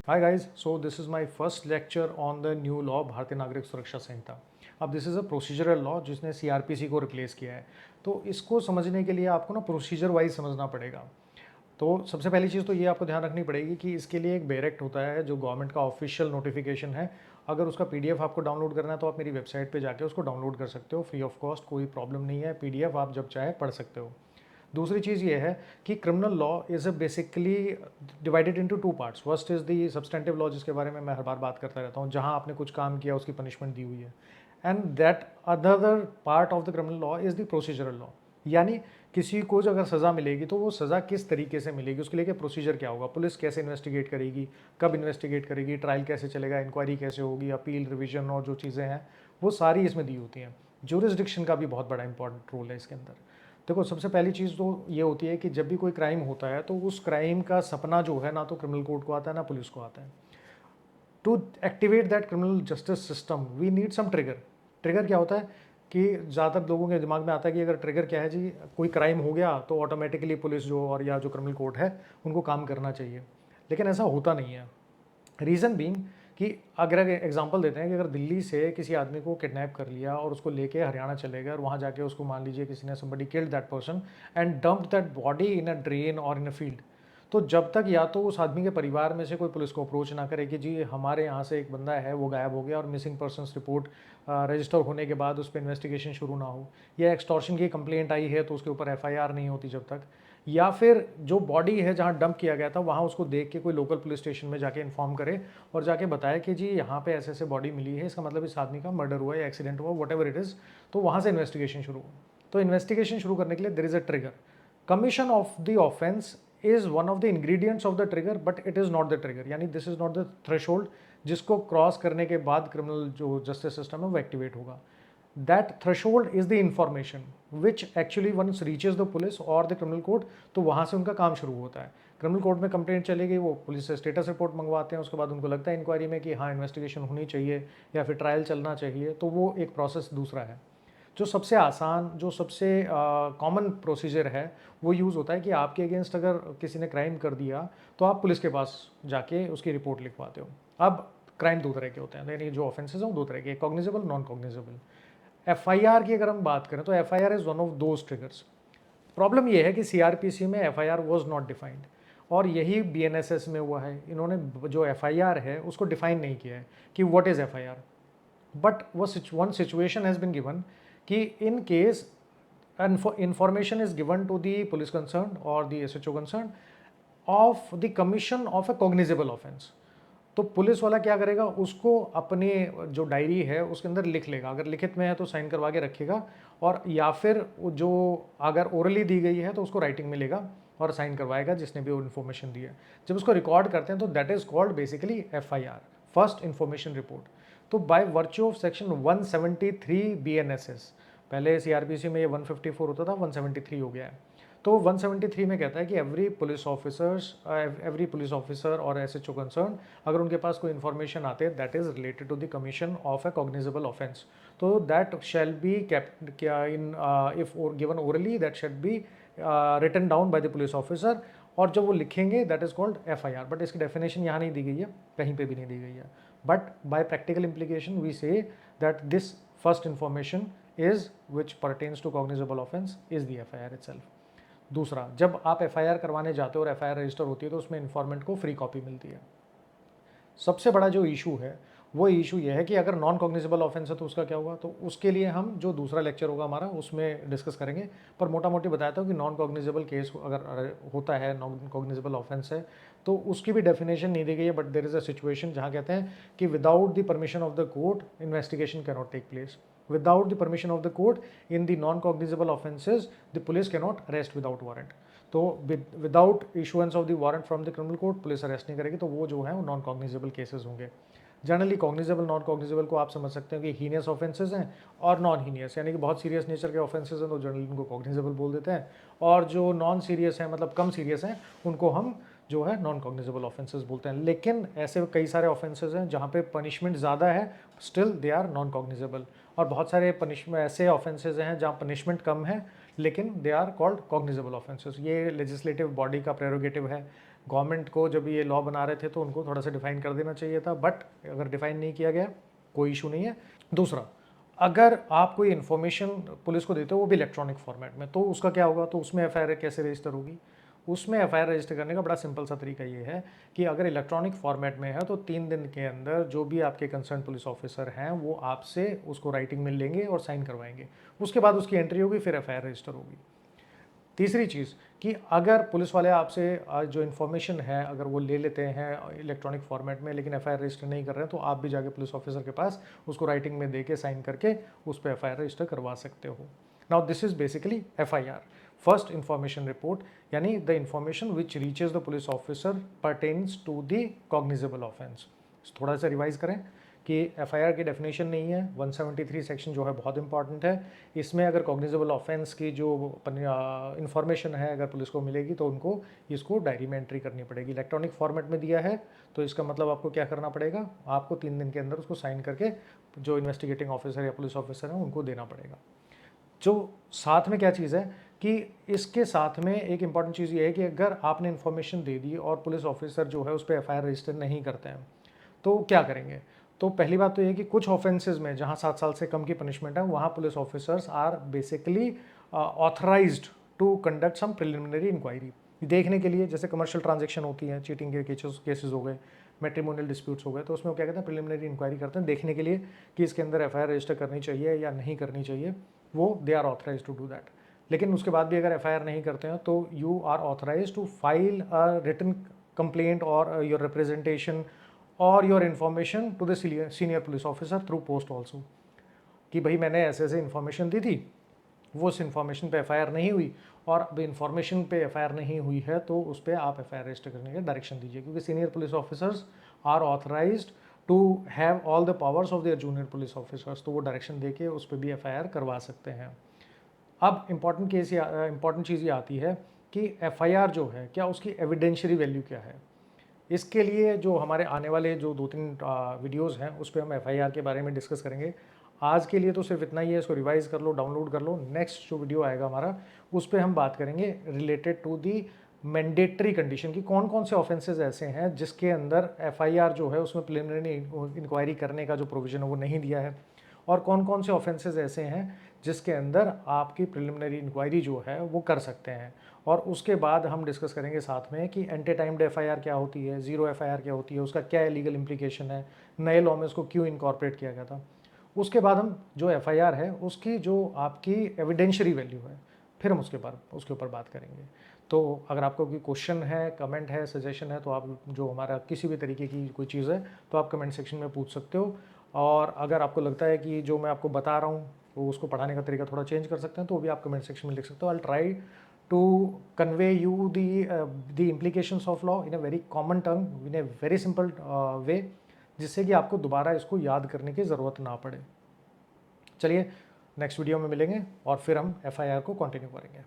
Hi guys, so this is my first lecture on the new law भारतीय नागरिक सुरक्षा संहिता। अब this is a procedural law जिसने CrPC को रिप्लेस किया है। तो इसको समझने के लिए आपको ना प्रोसीजर वाइज समझना पड़ेगा। तो सबसे पहली चीज़ तो ये आपको ध्यान रखनी पड़ेगी कि इसके लिए एक बेरेक्ट होता है जो गवर्नमेंट का ऑफिशियल नोटिफिकेशन है। अगर उसका पीडीएफ आपको डाउनलोड करना है तो आप मेरी वेबसाइट पे जाके उसको डाउनलोड कर सकते हो फ्री ऑफ कॉस्ट, कोई प्रॉब्लम नहीं है। पीडीएफ आप जब चाहे पढ़ सकते हो। दूसरी चीज़ ये है कि criminal law is a basically divided into two parts. First is the substantive law जिसके बारे में मैं हर बार बात करता रहता हूँ, जहाँ आपने कुछ काम किया उसकी पनिशमेंट दी हुई है। And that other part of the criminal law is the procedural law, यानी किसी को जो अगर सज़ा मिलेगी तो वो सज़ा किस तरीके से मिलेगी, उसके लिए प्रोसीजर क्या होगा, पुलिस कैसे इन्वेस्टिगेट करेगी, कब इन्वेस्टिगेट करेगी, ट्रायल कैसे चलेगा, इंक्वायरी कैसे होगी, अपील, रिवीजन और जो चीज़ें हैं वो सारी इसमें दी होती हैं। ज्यूरिसडिक्शन का भी बहुत बड़ा इंपॉर्टेंट रोल है इसके अंदर। देखो, सबसे पहली चीज़ तो ये होती है कि जब भी कोई क्राइम होता है तो उस क्राइम का सपना जो है ना तो क्रिमिनल कोर्ट को आता है ना पुलिस को आता है। To activate that criminal justice system we need some trigger. Trigger क्या होता है कि ज़्यादातर लोगों के दिमाग में आता है कि अगर ट्रिगर क्या है जी, कोई क्राइम हो गया तो ऑटोमेटिकली पुलिस जो और या जो क्रिमिनल कोर्ट है उनको काम करना चाहिए, लेकिन ऐसा होता नहीं है। रीज़न बीइंग कि अगर एग्जांपल देते हैं कि अगर दिल्ली से किसी आदमी को किडनैप कर लिया और उसको लेके हरियाणा चले गए और वहाँ जाके उसको मान लीजिए किसी ने somebody killed that person and dumped that body in a drain और इन अ फील्ड, तो जब तक या तो उस आदमी के परिवार में से कोई पुलिस को अप्रोच ना करे कि जी हमारे यहाँ से एक बंदा है वो गायब हो गया और मिसिंग पर्सनस रिपोर्ट रजिस्टर होने के बाद उस पर इन्वेस्टिगेशन शुरू ना हो, या एक्सटॉर्शन की कंप्लेंट आई है तो उसके ऊपर एफआईआर नहीं होती जब तक, या फिर जो बॉडी है जहाँ डंप किया गया था वहाँ उसको देख के कोई लोकल पुलिस स्टेशन में जाके इन्फॉर्म करे और जाके बताए कि जी यहाँ पे ऐसे ऐसे बॉडी मिली है, इसका मतलब इस आदमी का मर्डर हुआ या एक्सीडेंट हुआ, वट एवर इट इज़, तो वहाँ से इन्वेस्टिगेशन शुरू हो। तो इन्वेस्टिगेशन शुरू करने के लिए there is a trigger. Commission of the offence is one of the ingredients of the trigger, but it is not the trigger, यानी this is not the threshold जिसको क्रॉस करने के बाद क्रिमिनल जो जस्टिस सिस्टम है वो activate होगा। That threshold is the information which actually once reaches the police और द क्रिमिनल कोर्ट, तो वहाँ से उनका काम शुरू होता है। क्रिमिनल कोर्ट में कंप्लेंट चलेगी, वो पुलिस से स्टेटस रिपोर्ट मंगवाते हैं, उसके बाद उनको लगता है इंक्वायरी में कि हाँ इन्वेस्टिगेशन होनी चाहिए या फिर ट्रायल चलना चाहिए, तो वो एक प्रोसेस दूसरा है। जो सबसे आसान, जो सबसे कॉमन प्रोसीजर है वो यूज़ होता है कि आपके अगेंस्ट अगर किसी ने क्राइम कर दिया तो आप पुलिस के पास जाके उसकी रिपोर्ट लिखवाते हो। अब क्राइम दो तरह के होते हैं, यानी जो ऑफेंसेज हैं वो दो तरह के, कॉग्निजेबल, नॉन कॉग्निजेबल। एफआईआर की अगर हम बात करें तो FIR is one of those triggers. Problem यह है कि सीआरपीसी में एफआईआर वाज नॉट डिफाइंड और यही बीएनएसएस में हुआ है। इन्होंने जो एफआईआर है उसको डिफाइन नहीं किया है कि what is FIR, but one situation has been given कि in case information is given to the police concerned or the SHO concerned of the commission of a cognizable offense, तो police वाला क्या करेगा, उसको अपने जो डायरी है उसके अंदर लिख लेगा, अगर लिखित में है तो साइन करवा के रखेगा, और या फिर जो अगर ओरली दी गई है तो उसको राइटिंग में लेगा और साइन करवाएगा जिसने भी वो इन्फॉर्मेशन दी है। जब उसको रिकॉर्ड करते हैं तो that is called basically FIR, first information report. तो by virtue of section 173 BNSS, पहले सीआरपीसी में ये 154 होता था, 173 हो गया है। तो 173 में कहता है कि एवरी पुलिस ऑफिसर और एसएचओ कंसर्न, अगर उनके पास कोई इन्फॉर्मेशन आते हैं that is related to the commission of a cognizable offence, तो दैट शैल बी केप्ट क्या in if given orally that shall be written down by the police officer, और जब वो लिखेंगे that is called FIR. But इसकी definition यहाँ नहीं दी गई है, कहीं पे भी नहीं दी गई है, but by practical implication we see that this first information is which pertains to cognizable offence is the FIR itself. दूसरा, जब आप एफआईआर करवाने जाते हो और एफआईआर रजिस्टर होती है तो उसमें इन्फॉर्मेंट को फ्री कॉपी मिलती है। सबसे बड़ा जो इशू है वो इशू ये है कि अगर नॉन कॉग्निजेबल ऑफेंस है तो उसका क्या होगा, तो उसके लिए हम जो दूसरा लेक्चर होगा हमारा उसमें डिस्कस करेंगे। पर मोटा मोटी बताता हूँ कि नॉन कॉग्निजेबल केस अगर होता है, नॉन कॉग्निजेबल ऑफेंस है, तो उसकी भी डेफिनेशन नहीं दी गई है, but there is a situation जहाँ कहते हैं कि without the permission of the court investigation can not take place. Without the permission of the court in the non-cognizable offences, the police cannot arrest without warrant. तो without issuance of the warrant from the criminal court police arrest नहीं करेगी, तो वो जो है वो non cognizable cases होंगे। Generally cognizable, non cognizable को आप समझ सकते हैं कि हीनियस ऑफेंसेस हैं और नॉन हीनियस, यानी कि बहुत सीरियस नेचर के ऑफेंसेस हैं तो जनरली उनको कॉग्निजेबल बोल देते हैं, और जो नॉन सीरियस हैं मतलब कम सीरियस हैं उनको हम जो है नॉन कॉग्निजेबल ऑफेंसेस बोलते हैं। लेकिन ऐसे कई सारे ऑफेंसेस हैं जहाँ पे पनिशमेंट ज़्यादा है, still they are non cognizable, और बहुत सारे पनिशमेंट ऐसे ऑफेंसेज हैं जहाँ पनिशमेंट कम है लेकिन they are called cognizable offences. ये लेजिस्लेटिव बॉडी का प्रेरोगेटिव है गवर्नमेंट को जब ये लॉ बना रहे थे तो उनको थोड़ा सा डिफाइन कर देना चाहिए था, बट अगर डिफाइन नहीं किया गया कोई इशू नहीं है। दूसरा, अगर आप कोई इन्फॉर्मेशन पुलिस को देते हो वो भी इलेक्ट्रॉनिक फॉर्मेट में, तो उसका क्या होगा, तो उसमें एफआईआर कैसे रजिस्टर होगी? उसमें एफआईआर रजिस्टर करने का बड़ा सिंपल सा तरीका ये है कि अगर इलेक्ट्रॉनिक फॉर्मेट में है तो 3 दिन के अंदर जो भी आपके कंसर्न पुलिस ऑफिसर हैं वो आपसे उसको राइटिंग में लेंगे और साइन करवाएंगे। उसके बाद उसकी एंट्री होगी, फिर एफआईआर रजिस्टर होगी। तीसरी चीज़ कि अगर पुलिस वाले आपसे जो इन्फॉर्मेशन है अगर वो ले लेते हैं इलेक्ट्रॉनिक फॉर्मेट में लेकिन एफआईआर रजिस्टर नहीं कर रहे हैं, तो आप भी जाके पुलिस ऑफिसर के पास उसको राइटिंग में दे के साइन करके उस पर एफआईआर रजिस्टर करवा सकते हो। Now this is basically FIR, first information report, यानी the information which reaches the police officer pertains to the cognizable offence. थोड़ा सा रिवाइज करें कि एफआईआर की डेफिनेशन नहीं है, 173 सेक्शन जो है बहुत इंपॉर्टेंट है। इसमें अगर कॉग्निजेबल ऑफेंस की जो इन्फॉर्मेशन है अगर पुलिस को मिलेगी तो उनको इसको डायरी में एंट्री करनी पड़ेगी। इलेक्ट्रॉनिक फॉर्मेट में दिया है तो इसका मतलब आपको क्या करना पड़ेगा, आपको 3 दिन के अंदर उसको साइन करके जो इन्वेस्टिगेटिंग ऑफिसर या पुलिस ऑफिसर हैं उनको देना पड़ेगा। जो साथ में क्या चीज़ है कि इसके साथ में एक इम्पॉर्टेंट चीज़ ये है कि अगर आपने इन्फॉर्मेशन दे दी और पुलिस ऑफिसर जो है उस पर एफआईआर रजिस्टर नहीं करते हैं तो क्या करेंगे। तो पहली बात तो ये कि कुछ ऑफेंसेस में जहां 7 साल से कम की पनिशमेंट है वहां police officers are basically authorized to conduct some preliminary inquiry, देखने के लिए, जैसे कमर्शियल ट्रांजैक्शन होती हैं, चीटिंग के केसेस हो गए, मैट्रिमोनियल डिस्प्यूट्स हो गए, तो उसमें वो क्या कहते हैं प्रिलिमिनरी इंक्वायरी करते हैं देखने के लिए कि इसके अंदर एफआईआर रजिस्टर करनी चाहिए या नहीं करनी चाहिए, वो they are authorize to do that. लेकिन उसके बाद भी अगर एफआईआर नहीं करते हैं तो you are authorize to file a written complaint और योर रिप्रेजेंटेशन और your information to the senior police officer through post also, कि भाई मैंने ऐसे ऐसे इन्फॉर्मेशन दी थी, वो उस इन्फॉर्मेशन पे एफआईआर नहीं हुई और अब इन्फॉर्मेशन पे एफआईआर नहीं हुई है तो उस पर आप एफआईआर रजिस्टर करने का डायरेक्शन दीजिए, क्योंकि senior police officers are authorised to have all the powers of their junior police officers, तो वो डायरेक्शन दे के उस पर भी एफआईआर करवा सकते हैं। अब इम्पॉर्टेंट चीज़ ये आती है कि एफआईआर जो है क्या उसकी एविडेंशियरी वैल्यू क्या है। इसके लिए जो हमारे आने वाले जो 2-3 वीडियोस हैं उस पर हम एफआईआर के बारे में डिस्कस करेंगे। आज के लिए तो सिर्फ इतना ही है, इसको रिवाइज कर लो, डाउनलोड कर लो। नेक्स्ट जो वीडियो आएगा हमारा उस पर हम बात करेंगे related to the mandatory condition की कौन कौन से ऑफेंसेस ऐसे हैं जिसके अंदर एफआईआर जो है उसमें प्रिलिमिनरी इंक्वायरी करने का जो प्रोविजन है वो नहीं दिया है, और कौन कौन से ऑफेंसेस ऐसे हैं जिसके अंदर आपकी प्रिलिमिनरी इंक्वायरी जो है वो कर सकते हैं। और उसके बाद हम डिस्कस करेंगे साथ में कि एंटी टाइम्ड एफआईआर क्या होती है, जीरो एफआईआर क्या होती है, उसका क्या लीगल इम्प्लीकेशन है, नए लॉ में उसको क्यों इनकॉर्पोरेट किया गया था। उसके बाद हम जो एफआईआर है उसकी जो आपकी एविडेंशियरी वैल्यू है फिर हम उसके ऊपर बात करेंगे। तो अगर आपको कोई क्वेश्चन है, कमेंट है, सजेशन है तो आप जो हमारा किसी भी तरीके की कोई चीज़ है तो आप कमेंट सेक्शन में पूछ सकते हो। और अगर आपको लगता है कि जो मैं आपको बता रहा हूँ वो उसको पढ़ाने का तरीका थोड़ा चेंज कर सकते हैं तो वो भी आप कमेंट सेक्शन में लिख सकते हो। I try to convey you the implications of law in a very common term, in a very simple way, जिससे कि आपको दोबारा इसको याद करने की ज़रूरत ना पड़े। चलिए नेक्स्ट वीडियो में मिलेंगे और फिर हम एफआईआर को कंटिन्यू करेंगे।